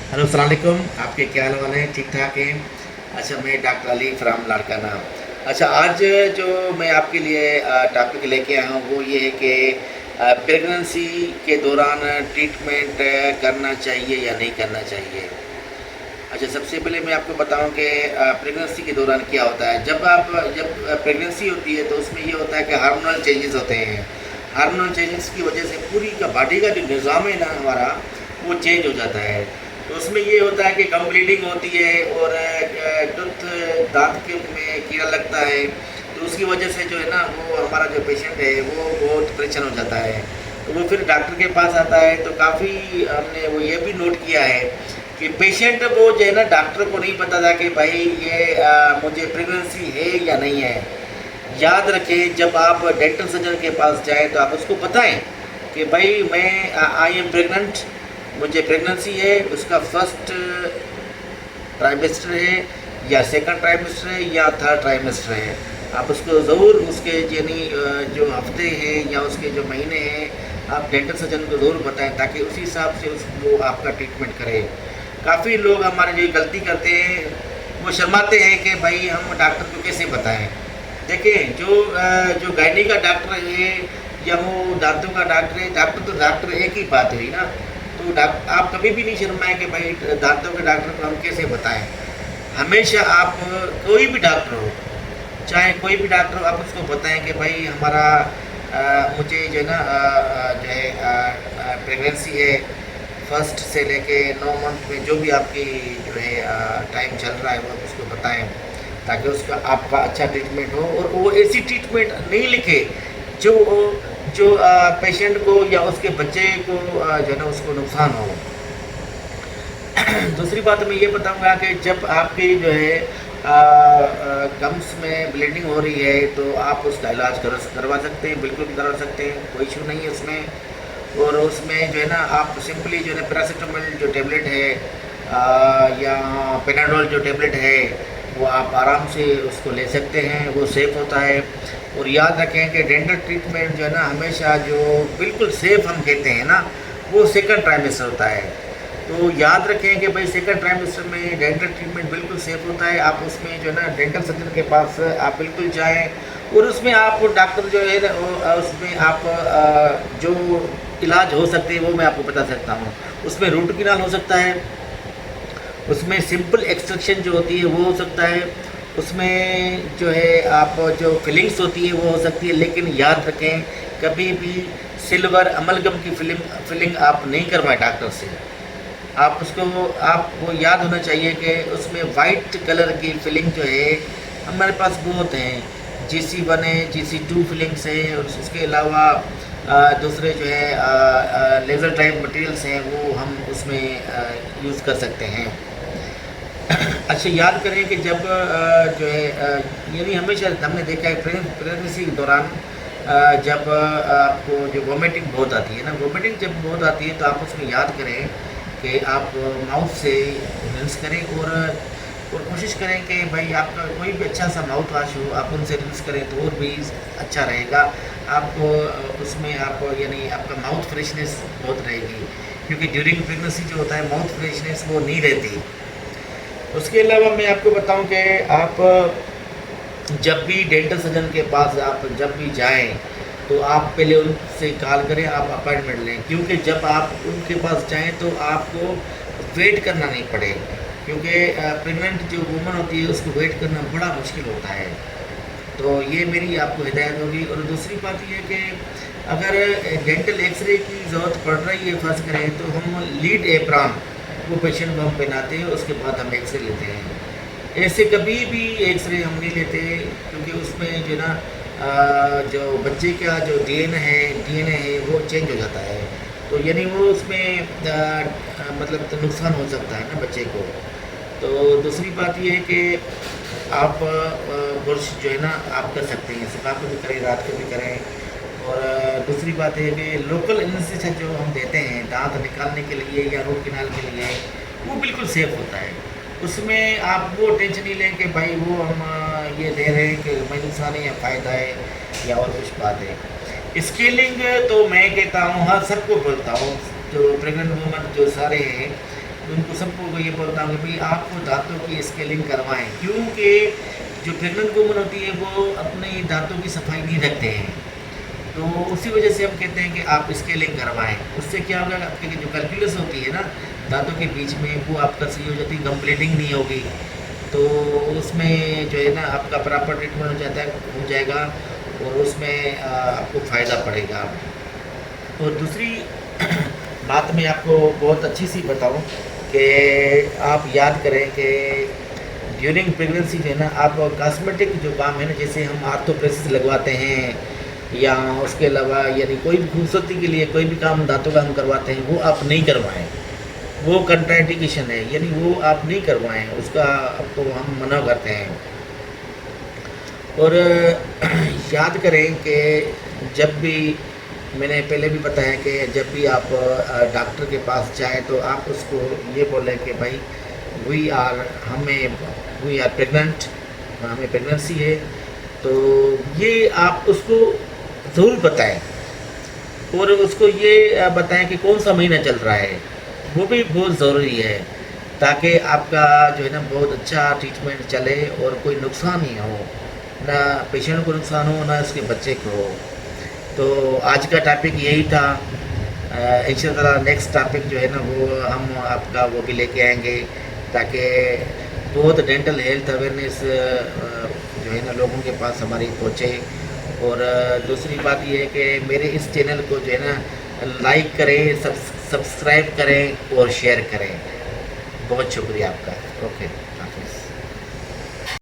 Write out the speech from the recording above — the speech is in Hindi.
हेलो अस्सलाम वालेकुम। आपके क्या हाल वाल हैं? ठीक ठाक हैं? अच्छा, मैं डॉक्टर अली फ्राम लाड़काना। अच्छा, आज जो मैं आपके लिए टॉपिक लेके आया हूँ वो ये है कि प्रेगनेंसी के दौरान ट्रीटमेंट करना चाहिए या नहीं करना चाहिए। अच्छा, सबसे पहले मैं आपको बताऊं कि प्रेगनेंसी के दौरान क्या होता है। जब प्रेगनेंसी होती है तो उसमें ये होता है कि हार्मोनल चेंजेस होते हैं। हार्मोनल चेंजेस की वजह से पूरी का बॉडी का जो निज़ाम है ना हमारा, वो चेंज हो जाता है। तो उसमें ये होता है कि कम ब्लीडिंग होती है और टूथ दांत के में कीड़ा लगता है। तो उसकी वजह से जो है ना वो हमारा जो पेशेंट है वो बहुत परेशान हो जाता है। तो वो फिर डॉक्टर के पास आता है। तो काफ़ी हमने वो ये भी नोट किया है कि पेशेंट वो जो है ना डॉक्टर को नहीं पता था कि भाई ये मुझे प्रेगनेंसी है या नहीं है। याद रखें, जब आप डेंटल सर्जन के पास जाएं तो आप उसको बताएं कि भाई मैं आई एम प्रेग्नेंट, मुझे प्रेगनेंसी है, उसका फर्स्ट ट्राइमेस्टर है या सेकंड ट्राइमेस्टर है या थर्ड ट्राइमेस्टर है। आप उसको ज़रूर उसके यानी जो हफ्ते हैं या उसके जो महीने हैं आप डेंटल सर्जन को ज़रूर बताएं ताकि उसी हिसाब से वो आपका ट्रीटमेंट करे। काफ़ी लोग हमारे जो गलती करते हैं वो शर्माते हैं कि भाई हम डॉक्टर को कैसे बताएं। देखिए, जो गायनी का डॉक्टर है या वो दांतों का डॉक्टर है, डॉक्टर तो डॉक्टर एक ही बात हुई ना। तो आप कभी भी नहीं शर्माएं कि भाई दांतों के डॉक्टर को हम कैसे बताएं। हमेशा आप कोई भी डॉक्टर हो, चाहे कोई भी डॉक्टर हो, आप उसको बताएं कि भाई हमारा मुझे जो है ना जो है प्रेगनेंसी है, फर्स्ट से लेके 9 मंथ में जो भी आपकी जो है टाइम चल रहा है वो आप उसको बताएं ताकि उसका आपका अच्छा ट्रीटमेंट हो। और वो ऐसी ट्रीटमेंट नहीं लिखे जो जो पेशेंट को या उसके बच्चे को जो है ना उसको नुकसान हो। दूसरी बात मैं ये बताऊंगा कि जब आपकी जो है गम्स में ब्लीडिंग हो रही है तो आप उसका इलाज करवा सकते हैं, बिल्कुल करवा सकते हैं, कोई इशू नहीं है उसमें। और उसमें जो है ना आप सिंपली जो है ना पैरासीटामोल जो टेबलेट है या पेनाडोल जो टेबलेट है वो आप आराम से उसको ले सकते हैं, वो सेफ़ होता है। और याद रखें कि डेंटल ट्रीटमेंट जो है ना हमेशा जो बिल्कुल सेफ़ हम कहते हैं ना वो सेकंड ट्राइमेस्टर होता है। तो याद रखें कि भाई सेकंड ट्राइमेस्टर में डेंटल ट्रीटमेंट बिल्कुल सेफ़ होता है। आप उसमें जो है ना डेंटल सर्जन के पास आप बिल्कुल जाएं और उसमें आप डॉक्टर जो है ना उसमें आप जो इलाज हो सकते हैं वो मैं आपको बता सकता हूँ। उसमें रूट किनाल हो सकता है, उसमें सिंपल एक्सट्रैक्शन जो होती है वो हो सकता है, उसमें जो है आप जो फिलिंग्स होती है वो हो सकती है। लेकिन याद रखें, कभी भी सिल्वर अमलगम की फिलिंग आप नहीं करवाएं डॉक्टर से। आप उसको आपको याद होना चाहिए कि उसमें वाइट कलर की फिलिंग जो है हमारे पास बहुत हैं। GC1 है, GC2 फिलिंग्स हैं और उसके अलावा दूसरे जो है लेज़र टाइप मटेरियल्स हैं वो हम उसमें यूज़ कर सकते हैं। अच्छा, याद करें कि जब जो है यानी हमेशा हमने देखा है प्रेगनेंसी के दौरान जब आपको जो वॉमिटिंग बहुत आती है ना, वॉमिटिंग जब बहुत आती है तो आप उसमें याद करें कि आप माउथ से रिंस करें और कोशिश करें कि भाई आपका कोई भी अच्छा सा माउथ वाश हो आप उनसे रिंस करें तो और भी अच्छा रहेगा। आपको उसमें आप यानी आपका माउथ फ्रेशनेस बहुत रहेगी, क्योंकि ड्यूरिंग प्रेगनेंसी जो होता है माउथ फ्रेशनेस वो नहीं रहती। उसके अलावा मैं आपको बताऊं कि आप जब भी डेंटल सर्जन के पास आप जब भी जाएं तो आप पहले उनसे कॉल करें, आप अपॉइंटमेंट लें, क्योंकि जब आप उनके पास जाएं तो आपको वेट करना नहीं पड़े, क्योंकि प्रेग्नेंट जो वूमन होती है उसको वेट करना बड़ा मुश्किल होता है। तो ये मेरी आपको हिदायत होगी। और दूसरी बात ये है कि अगर डेंटल एक्सरे की ज़रूरत पड़ रही है फर्ज करें तो हम लीड एप्रॉन वो पेशेंट को हम पहनाते हैं, उसके बाद हम एक्सरे लेते हैं। ऐसे कभी भी एक्सरे हम नहीं लेते, क्योंकि उसमें जो ना जो बच्चे का जो डीएनए है वो चेंज हो जाता है। तो यानी वो उसमें मतलब तो नुकसान हो सकता है ना बच्चे को। तो दूसरी बात ये है कि आप ब्रश जो है ना आप कर सकते हैं, सुबह को भी करें रात को भी करें। और दूसरी बात है कि लोकल एनेस्थीसिया जो हम देते हैं दांत निकालने के लिए या रूट कैनाल के लिए वो बिल्कुल सेफ़ होता है। उसमें आप वो टेंशन नहीं लें कि भाई वो हम ये दे रहे हैं कि भाई नुकसान है या फ़ायदा है या और कुछ बात है। स्केलिंग तो मैं कहता हूँ हर सबको बोलता हूँ, जो प्रेग्नेंट वूमन जो सारे हैं उनको सबको ये बोलता हूँ कि भाई आप दांतों की स्केलिंग करवाएं, क्योंकि जो प्रेग्नेंट वुमन होती है वो अपने दांतों की सफाई नहीं रखते हैं। तो उसी वजह से हम कहते हैं कि आप स्केलिंग करवाएं। उससे क्या होगा, आपकी जो कैलकुलस होती है ना दांतों के बीच में, वो आपका सही हो जाती है, गम ब्लीडिंग नहीं होगी। तो उसमें जो है ना आपका प्रॉपर ट्रीटमेंट हो जाएगा और उसमें आपको फ़ायदा पड़ेगा। और दूसरी बात मैं आपको बहुत अच्छी सी बताऊं कि आप याद करें कि ड्यूरिंग प्रेगनेंसी जो है ना आप कॉस्मेटिक जो काम है ना, जैसे हम आर्थोप्रेसिस लगवाते हैं या उसके अलावा यानी कोई भी खूबसूरती के लिए कोई भी काम दांतों का हम करवाते हैं, वो आप नहीं करवाएं। वो कंट्राइंडिकेशन है, यानी वो आप नहीं करवाएं, उसका आपको हम मना करते हैं। और याद करें कि जब भी, मैंने पहले भी बताया कि जब भी आप डॉक्टर के पास जाएं तो आप उसको ये बोलें कि भाई वी आर प्रेग्नेंट, हमें प्रेगनेंसी है। तो ये आप उसको ज़रूर बताएं और उसको ये बताएं कि कौन सा महीना चल रहा है, वो भी बहुत ज़रूरी है, ताकि आपका जो है ना बहुत अच्छा ट्रीटमेंट चले और कोई नुकसान नहीं हो, ना पेशेंट को नुकसान हो ना उसके बच्चे को हो। तो आज का टॉपिक यही था। इंशाल्लाह नेक्स्ट टॉपिक जो है ना वो हम आपका वो भी लेके आएंगे, ताकि बहुत डेंटल हेल्थ अवेयरनेस जो है ना लोगों के पास हमारी पहुँचे। और दूसरी बात ये है कि मेरे इस चैनल को जो है ना लाइक करें, सब्सक्राइब करें और शेयर करें। बहुत शुक्रिया आपका। ओके।